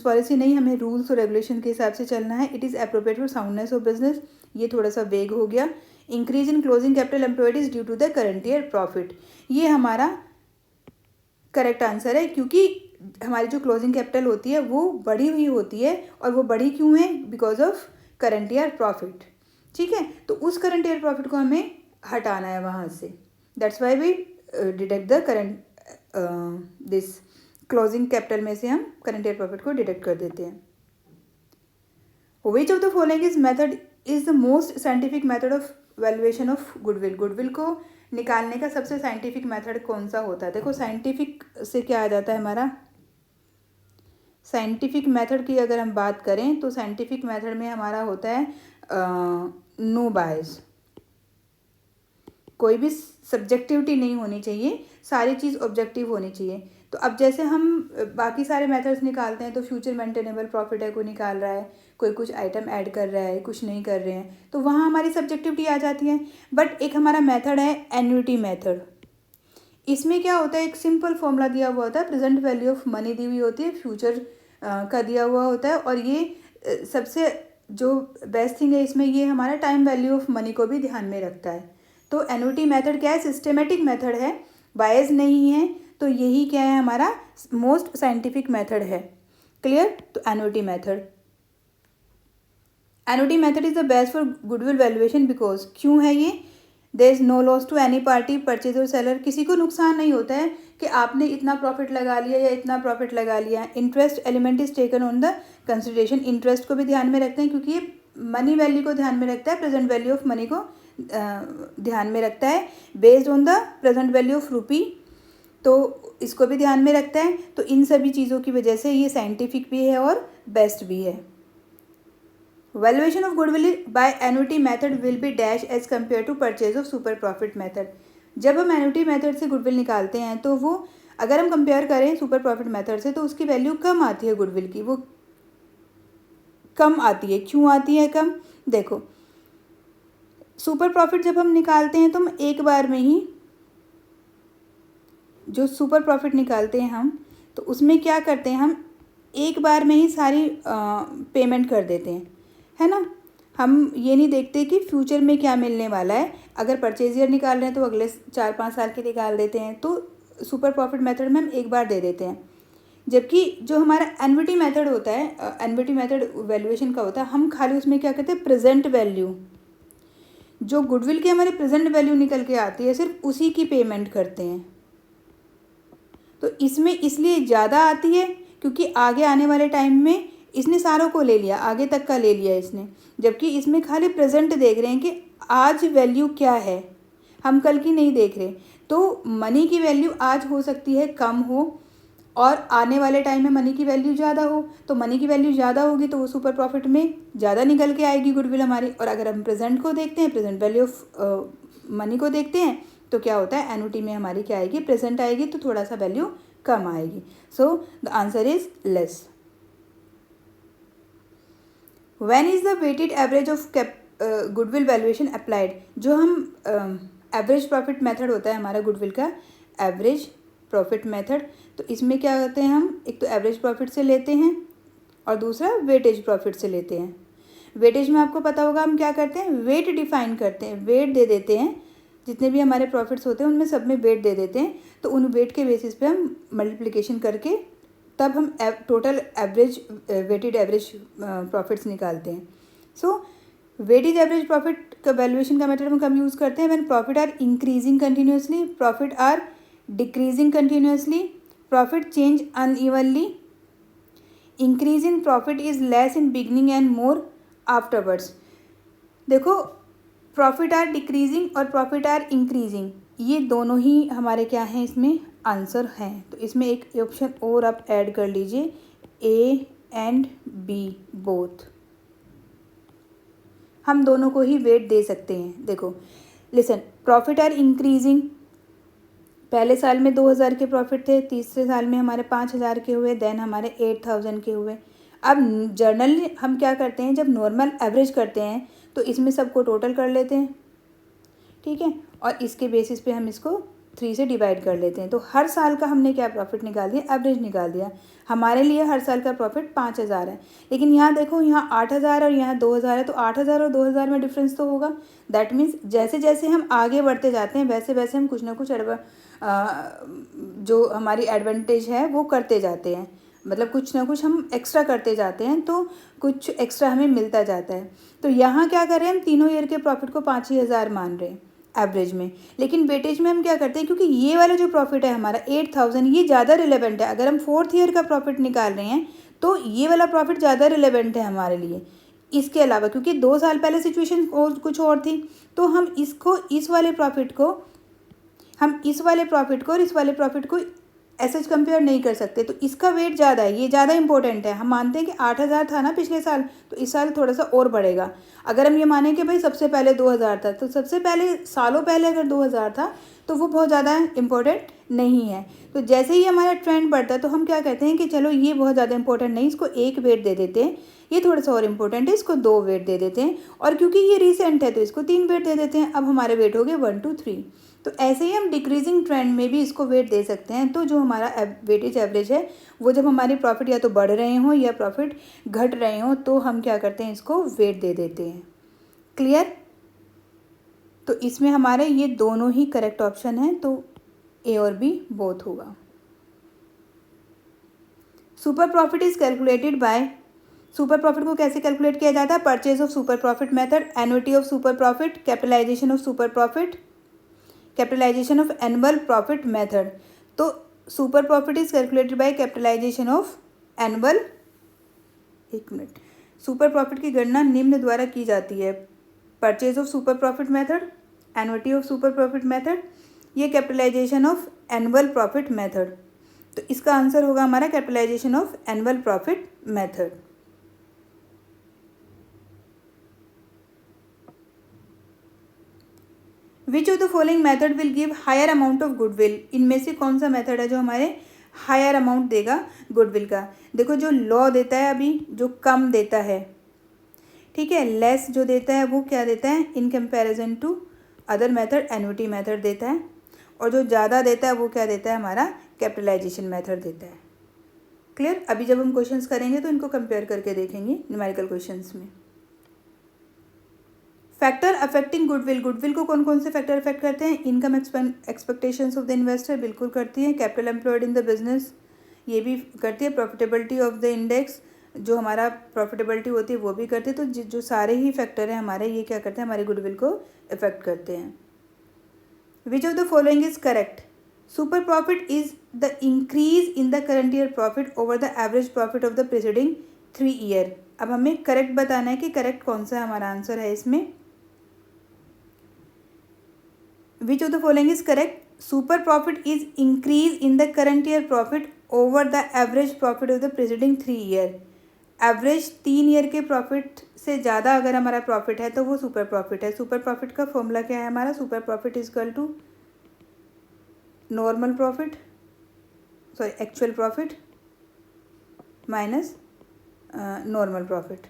Speaker 1: policy नहीं, हमें रूल्स और रेगुलेशन के हिसाब से चलना है। It is appropriate for soundness of business, ये थोड़ा सा वेग हो गया। Increase in closing capital employed is due to the current year profit, ये हमारा करेक्ट आंसर है, क्योंकि हमारी जो क्लोजिंग कैपिटल होती है वो बढ़ी हुई होती है, और वो बढ़ी क्यों है, because of current year profit, ठीक है। तो उस करंट ईयर प्रॉफिट को हमें हटाना है वहाँ से, that's why we deduct the current this closing capital में से हम करंट ईयर प्रॉफिट को डिडक्ट कर देते हैं। Which of the following is method is the most scientific method of valuation of goodwill, goodwill को निकालने का सबसे साइंटिफिक मेथड कौन सा होता है। देखो साइंटिफिक से क्या आ जाता है हमारा, साइंटिफिक मेथड की अगर हम बात करें तो साइंटिफिक मेथड में हमारा होता है नो बायस, कोई भी सब्जेक्टिविटी नहीं होनी चाहिए, सारी चीज़ ऑब्जेक्टिव होनी चाहिए। तो अब जैसे हम बाकी सारे मेथड्स निकालते हैं, तो फ्यूचर मेंटेनेबल प्रॉफिट है, कोई निकाल रहा है, कोई कुछ आइटम ऐड कर रहा है, कुछ नहीं कर रहे हैं, तो वहाँ हमारी सब्जेक्टिविटी आ जाती है। बट एक हमारा मेथड है एन्युटी मेथड, इसमें क्या होता है, एक सिंपल फॉर्मूला दिया हुआ होता है, प्रेजेंट वैल्यू ऑफ मनी दी हुई होती है, फ्यूचर का दिया हुआ होता है, और ये सबसे जो बेस्ट थिंग है इसमें, ये हमारा टाइम वैल्यू ऑफ मनी को भी ध्यान में रखता है। तो एन्युटी मेथड क्या है, सिस्टेमेटिक मेथड है, बायस नहीं है, तो यही क्या है हमारा मोस्ट साइंटिफिक मेथड है। क्लियर। तो annuity method is the best for goodwill valuation, because क्यों है ये, there is no loss to any party, purchase और सेलर, किसी को नुकसान नहीं होता है कि आपने इतना प्रॉफिट लगा लिया या इतना प्रॉफिट लगा लिया। Interest element is taken on the consideration, interest को भी ध्यान में रखते हैं क्योंकि ये मनी वैल्यू को ध्यान में रखता है, प्रेजेंट वैल्यू ऑफ मनी को ध्यान में रखता है, based on the present value of रूपी, तो इसको भी ध्यान में रखता है। तो इन सभी चीज़ों की वजह से ये साइंटिफिक भी है और बेस्ट भी है। Valuation of goodwill by annuity method will be dash as compare to purchase of super profit method. जब हम एन्युटी मेथड से गुडविल निकालते हैं तो वो अगर हम कंपेयर करें सुपर प्रॉफिट मेथड से तो उसकी वैल्यू कम आती है गुडविल की, वो कम आती है। क्यों आती है कम? देखो, सुपर प्रॉफिट जब हम निकालते हैं तो हम एक बार में ही, जो सुपर प्रॉफिट निकालते हैं हम, तो उसमें क्या करते हैं, हम एक बार में ही सारी पेमेंट कर देते हैं, है ना। हम ये नहीं देखते कि फ्यूचर में क्या मिलने वाला है। अगर परचेज ईयर निकाल रहे हैं तो अगले 4-5 साल के निकाल देते हैं, तो सुपर प्रॉफिट मेथड में हम एक बार दे देते हैं। जबकि जो हमारा एन्युटी मेथड होता है, एन्युटी मेथड वैल्यूएशन का होता है, हम खाली उसमें क्या करते हैं, प्रेजेंट वैल्यू, जो गुडविल की हमारी प्रेजेंट वैल्यू निकल के आती है, सिर्फ उसी की पेमेंट करते हैं। तो इसमें इसलिए ज़्यादा आती है क्योंकि आगे आने वाले टाइम में इसने सारों को ले लिया, आगे तक का ले लिया इसने, जबकि इसमें खाली प्रेजेंट देख रहे हैं कि आज वैल्यू क्या है, हम कल की नहीं देख रहे। तो मनी की वैल्यू आज हो सकती है कम हो और आने वाले टाइम में मनी की वैल्यू ज़्यादा हो, तो मनी की वैल्यू ज़्यादा होगी तो वो सुपर प्रॉफिट में ज़्यादा निकल के आएगी गुडविल हमारी। और अगर हम प्रेजेंट को देखते हैं, प्रेजेंट वैल्यू ऑफ मनी को देखते हैं, तो क्या होता है, एन्युटी में हमारी क्या आएगी, प्रेजेंट आएगी, तो थोड़ा सा वैल्यू कम आएगी। So the answer is less. When is the weighted average of goodwill valuation applied? जो हम एवरेज प्रॉफिट मेथड होता है हमारा गुडविल का, एवरेज प्रॉफिट मेथड, तो इसमें क्या करते हैं, हम एक तो एवरेज प्रॉफिट से लेते हैं और दूसरा वेटेज प्रॉफिट से लेते हैं। वेटेज में आपको पता होगा हम क्या करते हैं, वेट डिफाइन करते हैं, वेट दे देते हैं, जितने भी हमारे प्रॉफिट्स होते हैं उनमें सब में वेट दे देते हैं। तो उन वेट के बेसिस पे हम मल्टीप्लिकेशन करके तब हम total average weighted average profits निकालते हैं। सो वेटेज एवरेज प्रॉफिट का वैल्यूएशन का मेथड हम कब यूज़ करते हैं, when profit are increasing continuously, profit are decreasing continuously, profit change unevenly, increase in profit is less in beginning and more afterwards. देखो, profit are decreasing और profit are increasing, ये दोनों ही हमारे क्या हैं, इसमें आंसर हैं। तो इसमें एक ऑप्शन और आप ऐड कर लीजिए, ए एंड बी बोथ, हम दोनों को ही वेट दे सकते हैं। देखो लिसन, प्रॉफिट आर इंक्रीजिंग, पहले साल में 2000 के प्रॉफिट थे, तीसरे साल में हमारे 5000 के हुए, देन हमारे 8000 के हुए। अब जर्नली हम क्या करते हैं, जब नॉर्मल एवरेज करते हैं तो इसमें सबको टोटल कर लेते हैं, ठीक है, और इसके बेसिस पे हम इसको 3 से डिवाइड कर लेते हैं। तो हर साल का हमने क्या प्रॉफिट निकाल दिया, एवरेज निकाल दिया। हमारे लिए हर साल का प्रॉफिट 5000 है, लेकिन यहाँ देखो, यहाँ 8000 और यहाँ 2000 है, तो 8000 और 2000 में डिफरेंस तो होगा। दैट मीन्स जैसे जैसे हम आगे बढ़ते जाते हैं वैसे वैसे हम कुछ ना कुछ जो हमारी एडवांटेज है वो करते जाते हैं, मतलब कुछ ना कुछ हम एक्स्ट्रा करते जाते हैं, तो कुछ एक्स्ट्रा हमें मिलता जाता है। तो यहाँ क्या कर रहे हैं, हम तीनों ईयर के प्रॉफिट को 5000 मान रहे हैं एवरेज में, लेकिन वेटेज में हम क्या करते हैं, क्योंकि ये वाला जो प्रॉफिट है हमारा 8000, ये ज़्यादा रिलेवेंट है। अगर हम 4th ईयर का प्रॉफिट निकाल रहे हैं तो ये वाला प्रॉफिट ज़्यादा रिलेवेंट है हमारे लिए। इसके अलावा क्योंकि 2 साल पहले सिचुएशन कुछ और थी, तो हम इसको, इस वाले प्रॉफिट को और इस वाले प्रॉफिट को ऐसे कंपेयर नहीं कर सकते। तो इसका वेट ज़्यादा है, ये ज़्यादा इंपॉर्टेंट है। हम मानते हैं कि 8000 था ना पिछले साल, तो इस साल थोड़ा सा और बढ़ेगा। अगर हम ये माने कि भाई सबसे पहले 2000 था, तो सबसे पहले सालों पहले अगर 2000 था तो वो बहुत ज़्यादा इंपॉर्टेंट नहीं है। तो जैसे ही हमारा ट्रेंड बढ़ता है तो हम क्या कहते हैं कि चलो ये बहुत ज़्यादा इंपॉर्टेंट नहीं, इसको 1 वेट दे देते हैं, ये थोड़ा सा और इम्पोर्टेंट है, इसको 2 वेट दे देते हैं, और क्योंकि ये रिसेंट है तो इसको 3 वेट दे देते हैं। अब हमारे वेट हो गए 1 2 3। तो ऐसे ही हम डिक्रीजिंग ट्रेंड में भी इसको वेट दे सकते हैं। तो जो हमारा वेटेज एवरेज है वो जब हमारी प्रॉफिट या तो बढ़ रहे हों या प्रॉफिट घट रहे हों तो हम क्या करते हैं, इसको वेट दे देते हैं। क्लियर? तो इसमें हमारे ये दोनों ही करेक्ट ऑप्शन हैं, तो ए और बी बोथ होगा। Super profit is calculated by, super profit को कैसे कैलकुलेट किया जाता है? Purchase of super profit method, annuity of super profit, capitalisation of super profit, capitalisation of annual profit method. तो super profit is calculated by capitalisation of annual, एक minute, super profit की गणना निम्न द्वारा की जाती है: purchase of super profit method, annuity of super profit method, ये capitalisation of annual profit method. तो इसका आंसर होगा हमारा capitalisation of annual profit method. Which of the following method will give higher amount of goodwill? इनमें से कौन सा method है जो हमारे हायर अमाउंट देगा गुडविल का? देखो, जो लॉ देता है अभी, जो कम देता है, ठीक है, लेस जो देता है वो क्या देता है? In comparison to other method annuity method देता है, और जो ज़्यादा देता है वो क्या देता है? हमारा कैपिटलाइजेशन मेथड देता है। क्लियर? अभी जब हम क्वेश्चंस करेंगे तो इनको कंपेयर करके देखेंगे न्यूमेरिकल क्वेश्चंस में। फैक्टर अफेक्टिंग गुडविल, गुडविल को कौन कौन से फैक्टर अफेक्ट करते हैं? Income expectations of the investor, बिल्कुल करती है। Capital employed in the business, ये भी करती है। प्रॉफिटेबिलिटी ऑफ द इंडेक्स, जो हमारा प्रॉफिटेबिलिटी होती है वो भी करती है। तो जो सारे ही फैक्टर हैं हमारे, ये क्या करते हैं? हमारे गुडविल को इफेक्ट करते हैं। Which of the following is correct? Super profit is the increase in the current year profit over the average profit of the preceding 3 year. अब हमें करेक्ट बताना है कि करेक्ट कौन सा हमारा आंसर है इसमें। Which of the following is correct? Super profit is increase in the current year profit over the average profit of the preceding 3 year. Average 3 year के प्रॉफिट से ज़्यादा अगर हमारा प्रॉफिट है तो वो सुपर प्रॉफिट है। सुपर प्रॉफिट का फॉर्मूला क्या है हमारा? Super profit is equal to normal profit, sorry actual profit minus normal profit.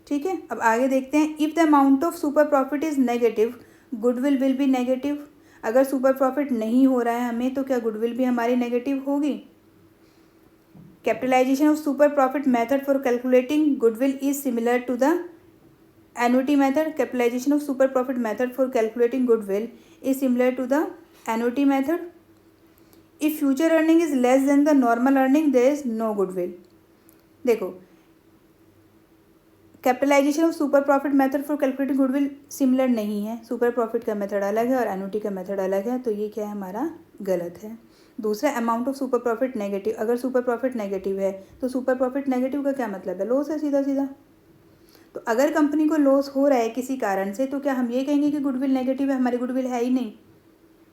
Speaker 1: ठीक है, अब आगे देखते हैं। If the amount of super profit is negative, goodwill will be negative. अगर सुपर प्रॉफिट नहीं हो रहा है हमें, तो क्या गुडविल भी हमारी नेगेटिव होगी? Capitalisation of super profit method for calculating goodwill is similar to the annuity method. Capitalisation of super profit method for calculating goodwill is similar to the annuity method. If future earning is less than the normal earning, there is no goodwill. देखो, capitalisation of super profit method for calculating goodwill similar नहीं है। Super profit का method अलग है और annuity का method अलग है, तो ये क्या है हमारा? गलत है। दूसरा, amount of super profit negative. अगर सुपर प्रॉफिट नेगेटिव है तो सुपर प्रॉफिट नेगेटिव का क्या मतलब है? लॉस है सीधा सीधा। तो अगर कंपनी को लॉस हो रहा है किसी कारण से, तो क्या हम ये कहेंगे कि गुडविल नेगेटिव है? हमारी गुडविल है ही नहीं।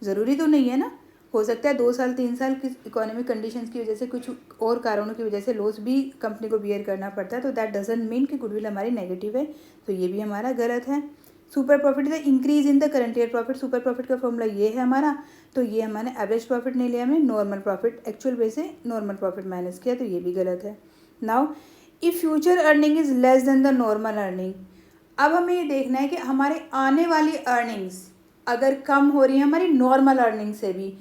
Speaker 1: ज़रूरी तो नहीं है ना, हो सकता है 2 साल 3 साल किस इकोनॉमिक कंडीशंस की वजह से, कुछ और कारणों की वजह से लॉस भी कंपनी को बियर करना पड़ता है। तो दैट डजंट मीन कि गुडविल हमारी नेगेटिव है, तो ये भी हमारा गलत है। Super profit is increase in the current year profit. Super profit का फॉर्मूला ये है हमारा, तो ये हमने एवरेज प्रॉफिट नहीं लिया, हमने नॉर्मल प्रॉफिट, एक्चुअल बेस से नॉर्मल प्रॉफिट माइनस किया, तो ये भी गलत है। Now if future earning is less than the normal earning, अब हमें ये देखना है कि हमारे आने वाली अर्निंग्स अगर कम हो रही है हमारी नॉर्मल अर्निंग से भी,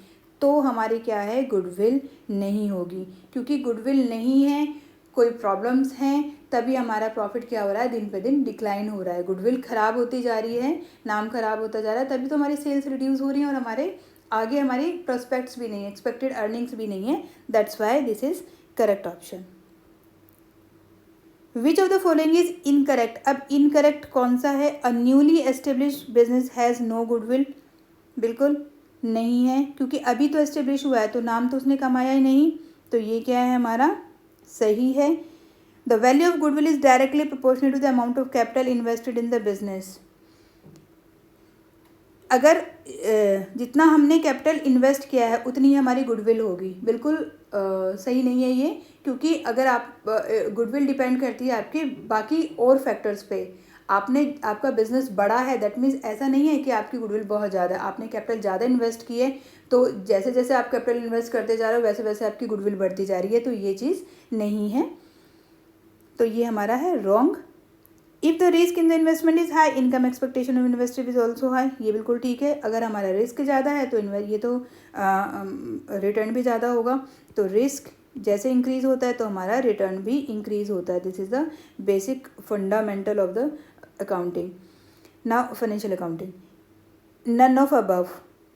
Speaker 1: तो हमारी क्या है? गुडविल नहीं होगी। क्योंकि गुडविल नहीं है, कोई प्रॉब्लम्स हैं, तभी हमारा प्रॉफिट क्या हो रहा है? दिन पे दिन डिक्लाइन हो रहा है। गुडविल ख़राब होती जा रही है, नाम ख़राब होता जा रहा है, तभी तो हमारी सेल्स रिड्यूस हो रही हैं और हमारे आगे हमारी प्रोस्पेक्ट्स भी नहीं है, एक्सपेक्टेड अर्निंग्स भी नहीं है। That's why this is correct option. Which of the following is incorrect? अब इनकरेक्ट कौन सा है? A newly established business has no goodwill, बिल्कुल नहीं है, क्योंकि अभी तो एस्टेब्लिश हुआ है, तो नाम तो उसने कमाया ही नहीं, तो ये क्या है हमारा? सही है। The value of goodwill is directly proportional to the amount of capital invested in the business. अगर जितना हमने कैपिटल इन्वेस्ट किया है उतनी ही हमारी गुडविल होगी, बिल्कुल सही नहीं है ये, क्योंकि अगर आप गुडविल डिपेंड करती है आपके बाकी और फैक्टर्स पे। आपका बिजनेस बड़ा है, दैट मीन्स ऐसा नहीं है कि आपकी गुडविल बहुत ज़्यादा है। आपने कैपिटल ज़्यादा इन्वेस्ट की है, तो जैसे जैसे आप कैपिटल इन्वेस्ट करते जा रहे हो वैसे वैसे आपकी गुडविल बढ़ती जा रही है, तो ये चीज़ नहीं है, तो ये हमारा है wrong. If the risk in the investment is high, income expectation of investor is also high, ये बिल्कुल ठीक है। अगर हमारा रिस्क ज़्यादा है तो ये तो रिटर्न भी ज़्यादा होगा, तो रिस्क जैसे इंक्रीज़ होता है तो हमारा रिटर्न भी इंक्रीज़ होता है। This is the basic fundamental of the accounting. Now financial accounting, none of above,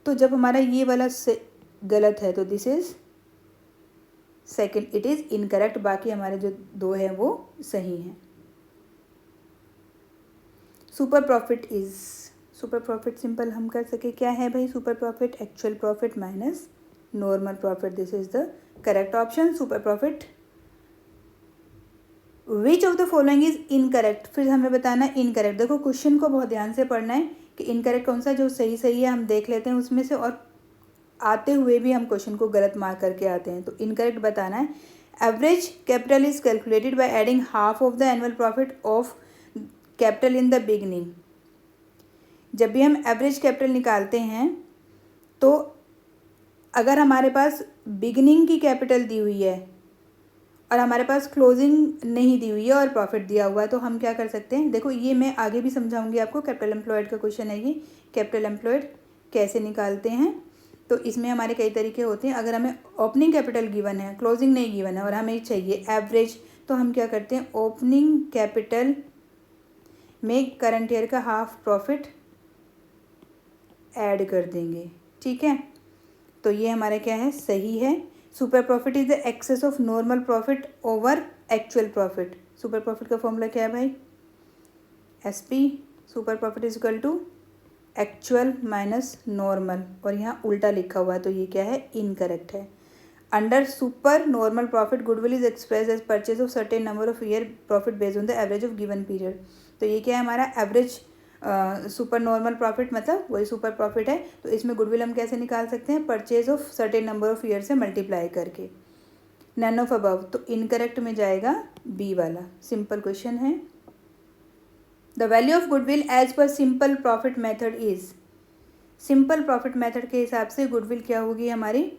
Speaker 1: तो जब हमारा ये वाला से गलत है तो this is second it is incorrect, बाकी हमारे जो दो हैं वो सही हैं। सुपर प्रॉफिट सिंपल हम कर सके, क्या है भाई super profit? Actual profit minus normal profit, this is the correct option super profit. Which of the following is incorrect, फिर हमें बताना है इनकरेक्ट। देखो क्वेश्चन को बहुत ध्यान से पढ़ना है कि इनकरेक्ट कौन सा, जो सही सही है हम देख लेते हैं उसमें से, और आते हुए भी हम क्वेश्चन को गलत मार्क करके आते हैं। तो इनकरेक्ट बताना है। Average capital is calculated by adding half of the annual profit of capital in the beginning. जब भी हम एवरेज कैपिटल निकालते हैं तो अगर हमारे पास बिगनिंग की कैपिटल दी हुई है और हमारे पास क्लोजिंग नहीं दी हुई है और प्रॉफिट दिया हुआ है, तो हम क्या कर सकते हैं? देखो ये मैं आगे भी समझाऊंगी आपको, कैपिटल एम्प्लॉयड का क्वेश्चन है ये, कैपिटल एम्प्लॉयड कैसे निकालते हैं। तो इसमें हमारे कई तरीके होते हैं। अगर हमें ओपनिंग कैपिटल गिवन है, क्लोजिंग नहीं गिवन है और हमें चाहिए एवरेज, तो हम क्या करते हैं? ओपनिंग कैपिटल में करंट ईयर का हाफ प्रॉफिट ऐड कर देंगे, ठीक है। तो ये हमारा क्या है? सही है। Super profit is the excess of normal profit over actual profit. Super profit का फॉर्मूला क्या है भाई? SP super profit is equal to actual minus normal, और यहाँ उल्टा लिखा हुआ है तो ये क्या है? इनकरेक्ट है। Under super normal profit goodwill is express as purchase of certain number of year profit based on the average of given period. तो ये क्या है हमारा? एवरेज सुपर नॉर्मल प्रॉफिट, मतलब वही सुपर प्रॉफिट है। तो इसमें गुडविल हम कैसे निकाल सकते हैं? Purchase of certain number of year से मल्टीप्लाई करके। नन ऑफ अबव, तो इनकरेक्ट में जाएगा बी वाला। सिंपल क्वेश्चन है। The value of goodwill as per simple profit method is, simple profit method के हिसाब से गुडविल क्या होगी हमारी?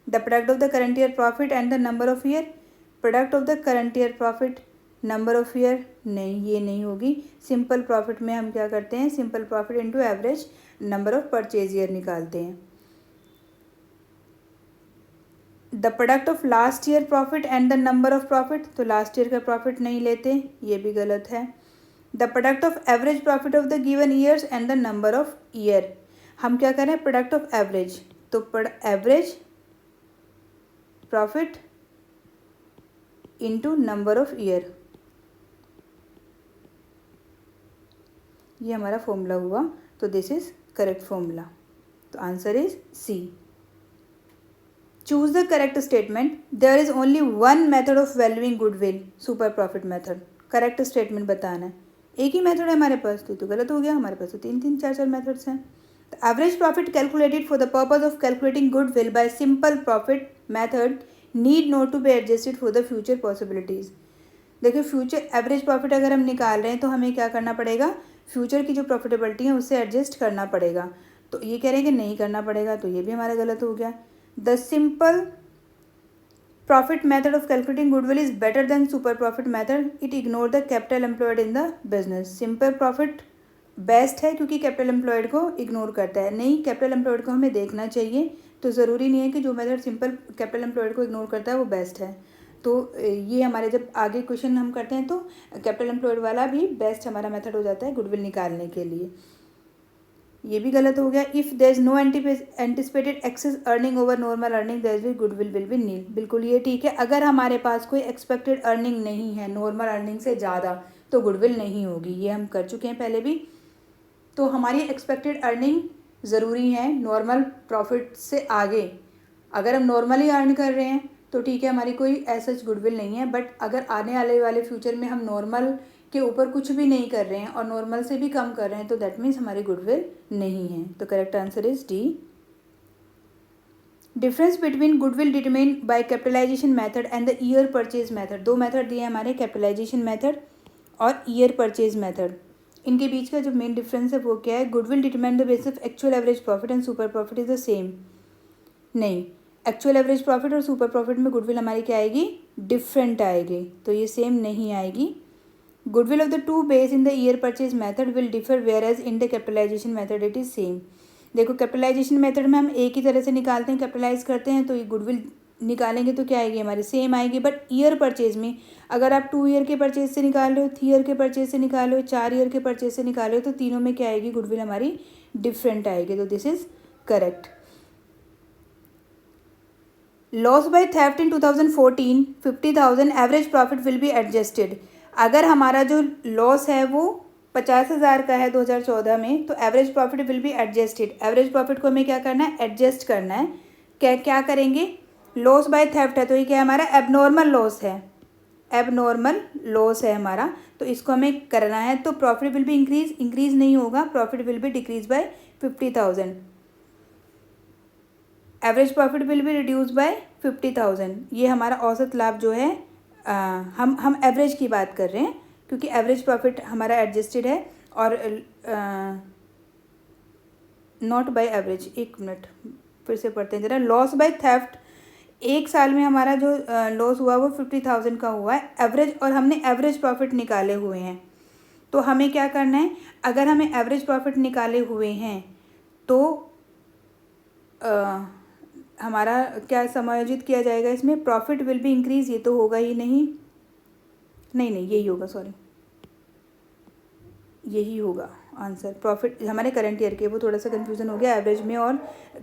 Speaker 1: The product of the current year profit and the number of year. Product of the current year profit, number of year नहीं, ये नहीं होगी। सिंपल प्रॉफिट में हम क्या करते हैं? Simple profit into average number of purchase year निकालते हैं। The product of last year profit and the number of profit, तो लास्ट ईयर का प्रॉफिट नहीं लेते, ये भी गलत है। The product of average profit of the given years and the number of year, हम क्या करें? प्रोडक्ट ऑफ एवरेज, तो average profit into number of year, ये हमारा फॉर्मूला हुआ। तो दिस इज करेक्ट फॉर्मूला। तो answer is C. Choose the correct statement. There is only one method of valuing goodwill, super profit method. Correct statement बताना है। एक ही method है हमारे पास, तो गलत हो गया। हमारे पास तो 3 4 मेथड्स हैं। The average profit calculated for the purpose of calculating goodwill by simple profit method need not to be adjusted for the future possibilities. देखिए फ्यूचर एवरेज प्रॉफिट अगर हम निकाल रहे हैं तो हमें क्या करना पड़ेगा? फ्यूचर की जो प्रॉफिटेबिलिटी है उससे एडजस्ट करना पड़ेगा। तो ये कह रहे हैं कि नहीं करना पड़ेगा, तो ये भी हमारा गलत हो गया। The simple profit method of calculating goodwill is better than super profit method, it ignore the capital employed in the business. Simple profit best है क्योंकि कैपिटल एम्प्लॉयड को इग्नोर करता है। नहीं, कैपिटल एम्प्लॉयड को हमें देखना चाहिए। तो ज़रूरी नहीं है कि जो मेथड सिंपल कैपिटल एम्प्लॉयड को इग्नोर करता है वो बेस्ट है। तो ये हमारे जब आगे क्वेश्चन हम करते हैं तो कैपिटल एम्प्लॉयड वाला भी बेस्ट हमारा मेथड हो जाता है गुडविल निकालने के लिए। ये भी गलत हो गया। If there is no anticipated excess earning over normal earning there will goodwill will be nil. बिल्कुल ये ठीक है। अगर हमारे पास कोई एक्सपेक्टेड अर्निंग नहीं है नॉर्मल अर्निंग से ज़्यादा तो गुडविल नहीं होगी, ये हम कर चुके हैं पहले भी। तो हमारी एक्सपेक्टेड अर्निंग ज़रूरी है नॉर्मल प्रॉफिट से आगे। अगर हम नॉर्मली अर्न कर रहे हैं तो ठीक है, हमारी कोई ऐसा गुडविल नहीं है। बट अगर आने वाले फ्यूचर में हम नॉर्मल के ऊपर कुछ भी नहीं कर रहे हैं और नॉर्मल से भी कम कर रहे हैं तो दैट मीन्स हमारी गुडविल नहीं है। तो correct answer is D. Difference between goodwill determine by capitalisation method and the year purchase method. दो मेथड दिए हमारे, कैपिटलाइजेशन मेथड और ईयर परचेज मेथड। इनके बीच का जो मेन डिफरेंस है वो क्या है? Goodwill determine the basis of actual average profit and super profit is the same. नहीं, एक्चुअल एवरेज प्रॉफिट और सुपर प्रॉफिट में गुडविल हमारी क्या आएगी? डिफरेंट आएगी, तो ये सेम नहीं आएगी। Goodwill of the two base in the year purchase method will differ where as in the capitalisation method it is same. देखो कैपिटलाइजेशन मेथड में हम एक ही तरह से निकालते हैं, कैपिटलाइज करते हैं, तो ये गुडविल निकालेंगे तो क्या आएगी हमारी? सेम आएगी। बट ईयर परचेज में अगर आप 2 ईयर के परचेज से निकाल रहे हो, 3 ईयर के परचेज से निकाल रहे हो, 4 ईयर के परचेज से निकाल रहे हो, तो तीनों में क्या आएगी? गुडविल हमारी डिफरेंट आएगी। तो this is correct. Loss by theft in 2014 50,000, average profit will be adjusted. अगर हमारा जो लॉस है वो 50,000 का है 2014 में, तो average profit will be adjusted. Average profit को हमें क्या करना है, एडजस्ट करना है। क्या करेंगे, लॉस बाय थेफ्ट है तो ये क्या है हमारा एबनॉर्मल लॉस है, एबनॉर्मल लॉस है हमारा, तो इसको हमें करना है। तो प्रॉफिट विल बी इंक्रीज नहीं होगा, profit will be decrease by 50,000। Average profit will be reduce by 50,000। ये हमारा औसत लाभ जो है, हम एवरेज की बात कर रहे हैं क्योंकि एवरेज प्रॉफिट हमारा एडजस्टेड है और नॉट बाय एवरेज। एक मिनट फिर से पढ़ते हैं जरा। लॉस बाय थेफ्ट, एक साल में हमारा जो लॉस हुआ वो 50,000 का हुआ है एवरेज, और हमने एवरेज प्रॉफिट निकाले हुए हैं। तो हमें क्या करना है, अगर हमें एवरेज प्रॉफिट निकाले हुए हैं तो हमारा क्या समायोजित किया जाएगा इसमें, प्रॉफिट विल बी इंक्रीज। ये तो होगा ही नहीं, यही होगा, सॉरी यही होगा आंसर। प्रॉफिट हमारे करंट ईयर के, वो थोड़ा सा कंफ्यूजन हो गया एवरेज में और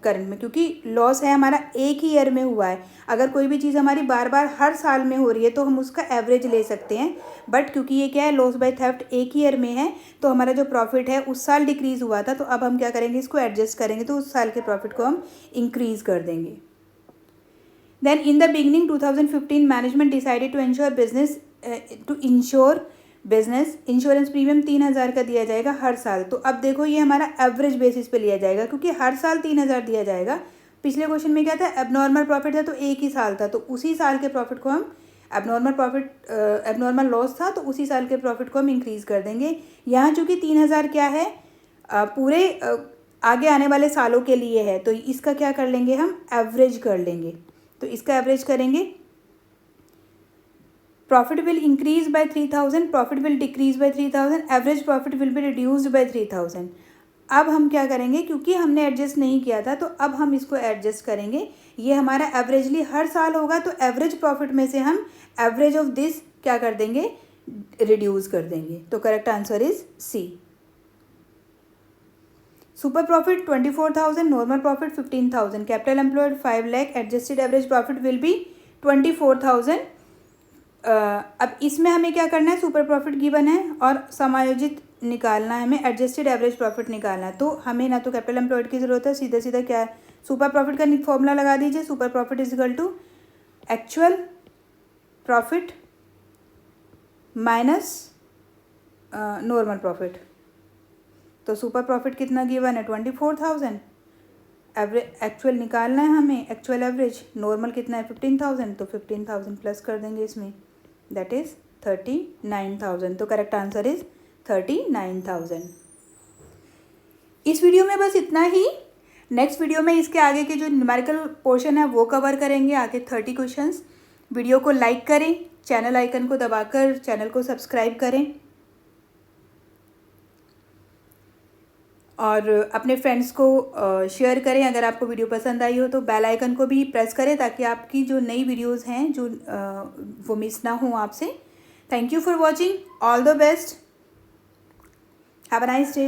Speaker 1: करंट में, क्योंकि लॉस है हमारा एक ही ईयर में हुआ है। अगर कोई भी चीज़ हमारी बार बार हर साल में हो रही है तो हम उसका एवरेज ले सकते हैं, बट क्योंकि ये क्या है, लॉस बाय थेफ्ट एक ही ईयर में है, तो हमारा जो प्रॉफिट है उस साल डिक्रीज़ हुआ था, तो अब हम क्या करेंगे, इसको एडजस्ट करेंगे, तो उस साल के प्रॉफिट को हम इंक्रीज़ कर देंगे। Then in the beginning 2015 management decided to insure business insurance premium 3,000 का दिया जाएगा हर साल। तो अब देखो ये हमारा एवरेज बेसिस पे लिया जाएगा, क्योंकि हर साल 3,000 दिया जाएगा। पिछले क्वेश्चन में क्या था, एबनॉर्मल प्रॉफिट था तो एक ही साल था, तो उसी साल के प्रॉफिट को हम एबनॉर्मल लॉस था तो उसी साल के प्रॉफिट को हम इंक्रीज़ कर देंगे। यहाँ चूँकि 3,000 क्या है, पूरे आगे आने वाले सालों के लिए है, तो इसका क्या कर लेंगे, हम एवरेज कर लेंगे। तो इसका एवरेज करेंगे, profit will increase by 3,000, profit will decrease by 3,000, average profit will be reduced by 3,000। अब हम क्या करेंगे, क्योंकि हमने एडजस्ट नहीं किया था तो अब हम इसको एडजस्ट करेंगे। ये हमारा एवरेजली हर साल होगा, तो एवरेज प्रॉफिट में से हम एवरेज ऑफ दिस क्या कर देंगे, रिड्यूस कर देंगे। तो correct answer is C. Super profit 24,000, normal profit 15,000, capital employed 5 lakh, adjusted average profit will be 24,000। अब इसमें हमें क्या करना है, सुपर प्रॉफिट गिवन है और समायोजित निकालना है, हमें एडजस्टेड एवरेज प्रॉफिट निकालना है। तो हमें ना तो कैपिटल एम्प्लॉयड की ज़रूरत है, सीधा सीधा क्या है, सुपर प्रॉफिट का फॉर्मूला लगा दीजिए। Super profit is equal to actual profit minus normal profit. तो सुपर प्रॉफिट कितना गिवन है, 24,000, एवरेज एक्चुअल निकालना है हमें, एक्चुअल एवरेज, नॉर्मल कितना है 15,000, तो 15,000 प्लस कर देंगे इसमें, दैट इज़ 39,000। तो करेक्ट आंसर इज 39,000। इस वीडियो में बस इतना ही। नेक्स्ट वीडियो में इसके आगे के जो न्यूमेरिकल पोर्शन है वो कवर करेंगे, आगे 30 क्वेश्चंस। वीडियो को लाइक करें, चैनल आइकन को दबाकर चैनल को सब्सक्राइब करें और अपने फ्रेंड्स को शेयर करें। अगर आपको वीडियो पसंद आई हो तो बेल आइकन को भी प्रेस करें ताकि आपकी जो नई वीडियोस हैं जो वो मिस ना हो आपसे। Thank you for watching, all the best, have a nice day.